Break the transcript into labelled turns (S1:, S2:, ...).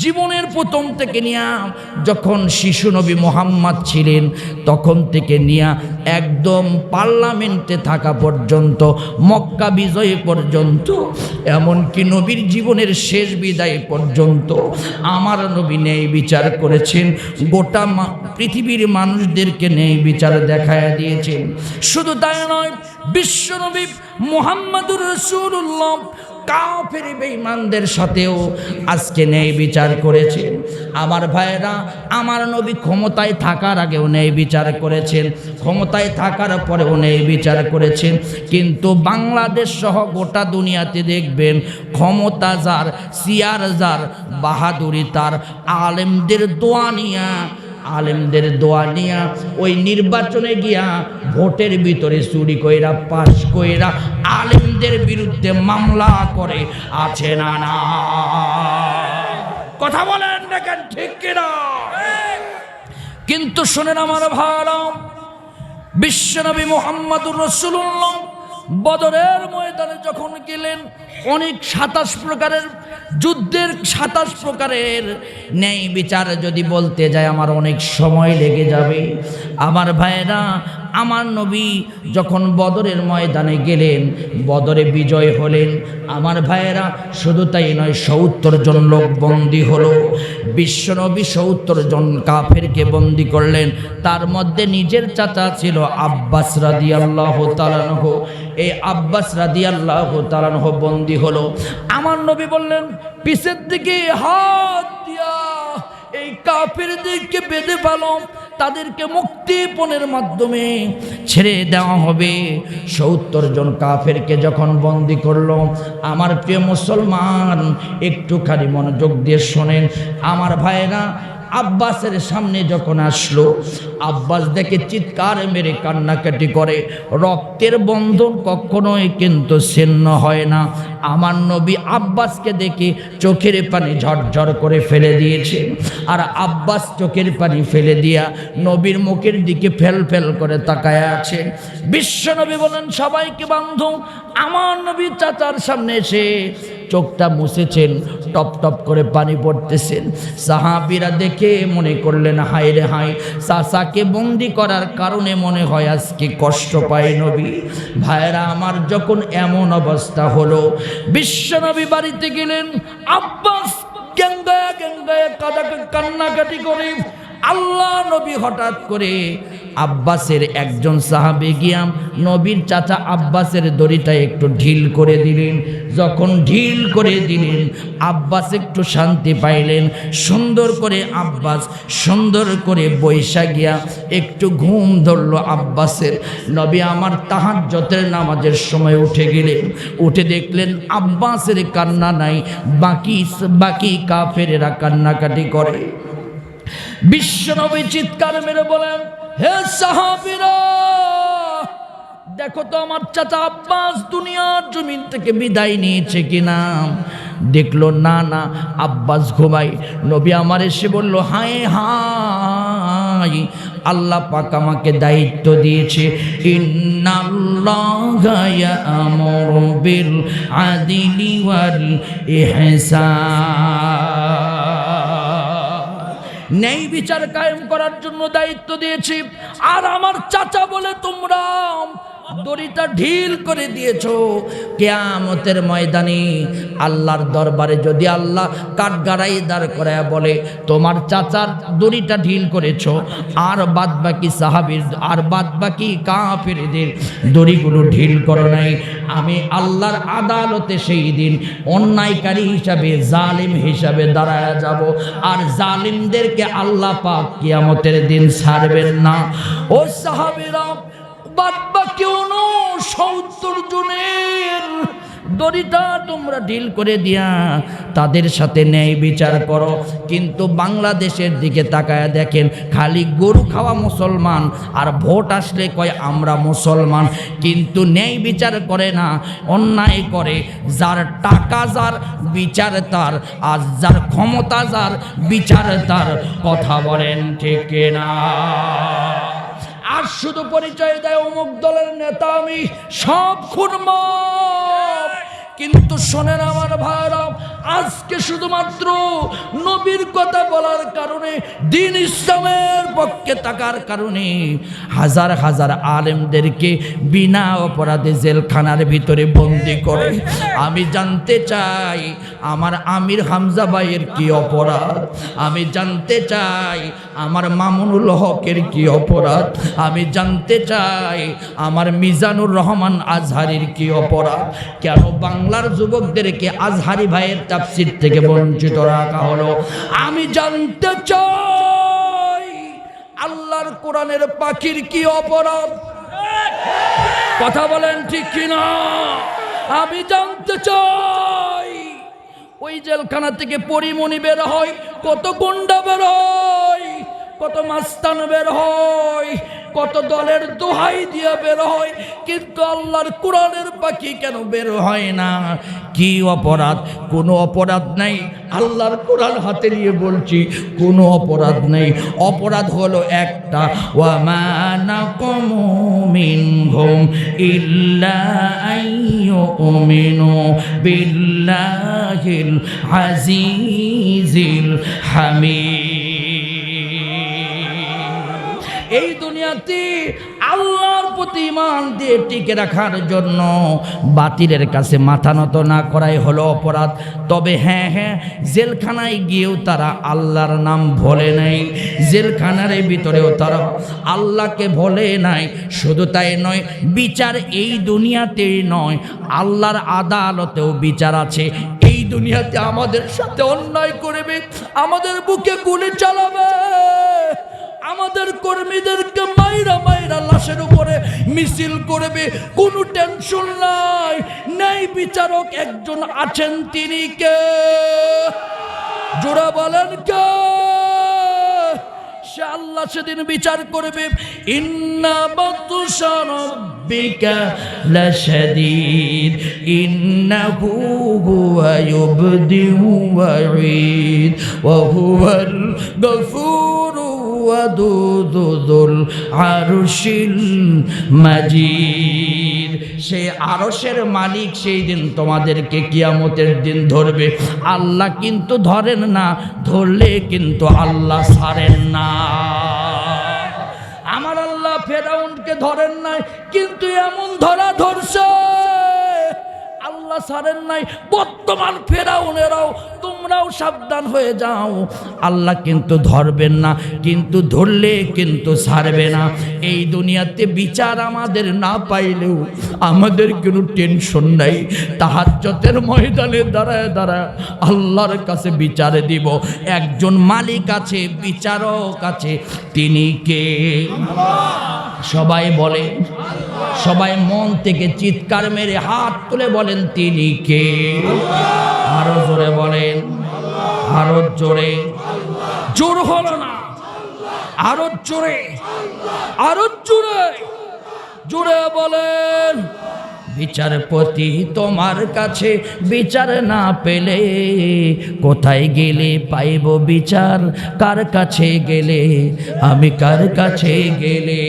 S1: জীবনের প্রথম থেকে নিয়া যখন শিশু নবী মুহাম্মদ ছিলেন তখন থেকে নিয়া একদম পার্লামেন্টে থাকা পর্যন্ত, মক্কা বিজয় পর্যন্ত, এমনকি নবীর জীবনের শেষ বিদায় পর্যন্ত আমার নবী ন্যায় বিচার করেছেন। গোটা পৃথিবীর মানুষদেরকে ন্যায় বিচার দেখায়া দিয়েছেন। শুধু তাই নয়, বিশ্ব নবী মুহাম্মদুর রাসূলুল্লাহ কাফের বেঈমানদের সাথেও আজকে ন্যায় বিচার করেছেন। আমার ভাইরা, আমার নবী ক্ষমতায় থাকার আগেও ন্যায় বিচার করেছেন, ক্ষমতায় থাকার পরেও ন্যায় বিচার করেছেন। কিন্তু বাংলাদেশ সহ গোটা দুনিয়াতে দেখবেন ক্ষমতা যার, সিয়ার যার, বাহাদুরি তার, আলেমদের দোয়া নিয়া ওই নির্বাচনে গিয়া ভোটের ভিতরে চুরি কইরা পাশ কইরা আলেমদের বিরুদ্ধে মামলা করে আছে না? না, কথা বলেন দেখেন ঠিক কিনা? কিন্তু শোনেন আমার ভাইরা, বিশ্বনবী মুহাম্মদুর রাসূলুল্লাহ বদরের ময়দানে যখন গেলেন, অনেক 27 প্রকারের যুদ্ধের 27 প্রকারের ন্যায় বিচার যদি বলতে যায় আমার অনেক সময় লেগে যাবে। আমার ভাইরা, আমার নবী যখন বদরের ময়দানে গেলেন, বদরে বিজয় হলেন, আমার ভাইয়েরা শুধু তাই নয়, 70 জন লোক বন্দী হলো। বিশ্বনবী 70 জন কাফেরকে বন্দী করলেন। তার মধ্যে নিজের চাচা ছিল আব্বাস রাদিয়াল্লাহু তাআলা আনহু। এই আব্বাস রাদিয়াল্লাহু তাআলা আনহু বন্দী হলো। আমার নবী বললেন, পিছের দিকে হাত দিয়া এই কাফেরদেরকে বেঁধে ফেলো, তাদেরকে মুক্তিপণের মাধ্যমে ছেড়ে দেওয়া হবে। 70 জন কাফেরকে যখন বন্দী করলো, আমার প্রিয় মুসলমান একটুখানি মনোযোগ দিয়ে শোনেন। আমার ভাইরা, আব্বাসের সামনে যখন আসলো, আব্বাস দেখে চিৎকার মেরে কান্নাকাটি করে। রক্তের বন্ধন কখনোই কিন্তু ছিন্ন হয় না। আমার নবী আব্বাসকে দেখে চোখের পানি ঝরঝর করে ফেলে দিয়েছে। আর আব্বাস চোখের পানি ফেলে দিয়া নবীর মুখের দিকে ফেল ফেল করে তাকায় আছে। বিশ্ব নবী বলেন, সবাইকে বান্ধব। আমার নবী চাচার সামনে এসে চোখটা মুছেছেন, টপ টপ করে পানি পড়তেছেন। সাহাবীরা দেখে মনে করলেন, হায় রে হায়, চাচাকে বন্দি করার কারণে মনে হয় আজকে কষ্ট পায় নবী। ভাইরা আমার, যখন এমন অবস্থা হলো, বিশ্বনবী বাড়িতে গেলেন। আব্বাস গেঙ্গায়া গেঙ্গায়া কান্নাকাটি করে। আল্লাহ নবী হঠাৎ করে আব্বাসের একজন সাহাবী গিয়া নবীর চাচা আব্বাসের দড়িটা একটু ঢিল করে দিলেন। যখন ঢিল করে দিলেন, আব্বাস একটু শান্তি পাইলেন। সুন্দর করে আব্বাস সুন্দর করে বৈশা গিয়া একটু ঘুম ধরলো আব্বাসের। নবী আমার তাহাজ্জুদের নামাজের সময় উঠে গেলেন। উঠে দেখলেন আব্বাসের কান্না নাই, বাকি কাফেরেরা কান্নাকাটি করে। বিশ্বনবী চিৎকার মেরে বলেন, হে সাহাবীরা, দেখো তো আমার চাচা আব্বাস দুনিয়ার জমিন থেকে বিদায় নিয়েছে কিনা। দেখলো না, না, আব্বাস ঘুমাই। নবী আমার এসে বলল, হায় হায়, আল্লাহ পাক আমাকে দায়িত্ব দিয়েছে, ইন্নাল্লাহা ইয়া'মুরু বিল আদলি ওয়াল ইহসান, ন্যায় বিচার কায়েম করার জন্য দায়িত্ব দিয়েছি। আর আমার চাচা বলে তোমরা দড়িটা ঢিল করে দিয়েছো। কিয়ামতের ময়দানে আল্লাহর দরবারে যদি আল্লাহ কাঠগড়াই দাঁড় করায় বলে, তোমার চাচার দড়িটা ঢিল করেছো, আর বাদবাকি সাহাবীর আর বাদবাকি কাফেরদের দড়িগুলো ঢিল করো নাই, আমি আল্লাহর আদালতে সেই দিন অন্যায়কারী হিসাবে, জালিম হিসাবে দাঁড়ায় যাব। আর জালিমদেরকে আল্লাহ পাক কিয়ামতের দিন ছাড়বেন না। ও সাহাবীরা, বাদবাকি 70 জনের দড়িটা তোমরা ঢিল করে দিয়া তাদের সাথে ন্যায় বিচার করো। কিন্তু বাংলাদেশের দিকে তাকায় দেখেন, খালি গরু খাওয়া মুসলমান, আর ভোট আসলে কয় আমরা মুসলমান, কিন্তু ন্যায় বিচার করে না, অন্যায় করে। যার টাকা যার, বিচার তার, আর যার ক্ষমতা যার, বিচার তার। কথা বলেন ঠিক না? আর শুধু পরিচয় দেয় অমুক দলের নেতা, আমি সব খুনমাফ। কিন্তু শোনেন আমার ভাইরা, আজকে শুধুমাত্র নবীর কথা বলার কারণে, দ্বীন ইসলামের পক্ষে থাকার কারণে হাজার হাজার আলেমদেরকে বিনা অপরাধে জেলখানার ভিতরে বন্দি করে। আমি জানতে চাই আমার আমির হামজা ভাইয়ের কি অপরাধ, আমি জানতে চাই আমার মামুনুল হকের কি অপরাধ, আমি জানতে চাই আমার মিজানুর রহমান আজহারির কি অপরাধ। কেন বাংলার যুবকদেরকে আজহারি ভাইয়ের তাফসীর থেকে বঞ্চিত রাখা হলো? আমি জানতে চাই আল্লাহর কোরআনের পাখির কি অপরাধ। কথা বলেন ঠিক কিনা? আমি জানতে চাই ওই জেলখানা থেকে পরিমণি বের হয়, কত গুন্ডা বের হয়, কত মাস্তান বের হয়, কত দলের দোহাই দিয়ে বের হয়, কিন্তু আল্লাহর কোরআনের পাখি কেন বের হয় না? কি অপরাধ? কোনো অপরাধ নাই। আল্লাহর কোরআন হাতে নিয়ে বলছি, কোনো অপরাধ নেই। অপরাধ হলো একটা, ওয়ামা নাকুমু মিনহুম ইল্লা আইয়ুমিনু বিল্লাহিল আজিজিল হামিদ। এই দুনিয়াতে আল্লাহর প্রতি ঈমান দিয়ে টিকে রাখার জন্য বাতিলের কাছে মাথা নত না করাই হলো অপরাধ। তবে হ্যাঁ, জেলখানায় গিয়েও তারা আল্লাহর নাম ভোলে নাই, জেলখানার ভিতরেও তারা আল্লাহকে ভোলে নাই। শুধু তাই নয়, বিচার এই দুনিয়াতেই নয়, আল্লাহর আদালতেও বিচার আছে। এই দুনিয়াতে আমাদের সাথে অন্যায় করবে, আমাদের বুকে গুলি চালাবে, আমাদের কর্মীদেরকে মাইরা মাইরা লাশের উপরে মিছিল করবে, কোনো টেনশন নাই। ন্যায় বিচারক একজন আছেন, তিনি কে? জোরা বলেন কে? সে আল্লাহ সেদিন বিচার করবে। ইন্না বাতুশা রাব্বিকা লাশাদীদ ইন্নাহু হুয়া ইউবদিউ ওয়া ইউঈদ ওয়া হুয়াল গফুরু ওয়াদুদুল আরশিল মাজিদ। সেই আরশের মালিক সেই দিন তোমাদেরকে কিয়ামতের দিন ধরবে। আল্লাহ কিন্তু ধরেন না, ধরলে কিন্তু আল্লাহ ছাড়েন না। আমার আল্লাহ ফেরাউনকে ধরেন নাই, কিন্তু এমন ধরা ধরছে আল্লাহ ছাড়েন নাই। বর্তমান ফেরাউনেরাও তোমরাও সাবধান হয়ে যাও, আল্লাহ কিন্তু ধরবেন না, কিন্তু ধরলে কিন্তু ছাড়বে না। এই দুনিয়াতে বিচার আমাদের না পাইলেও আমাদের কোনো টেনশন নাই। তাহাজ্জুদের ময়দানে দাঁড়ায় দাঁড়ায় আল্লাহর কাছে বিচার দিব। একজন মালিক আছে, বিচারক আছে, তিনি কে? সবাই বলে, সবাই মন থেকে চিৎকার মেরে হাত তুলে বলেন, তিনি কে? আরো জোরে বলেন, আরো জোরে। জোর হলো না, আরো জোরে, আরো জোরে, জোরে বলেন। বিচারপতি তোমার কাছে বিচার না পেলে কোথায় গেলে পাইব বিচার? কার কাছে গেলে? আমি কার কাছে গেলে?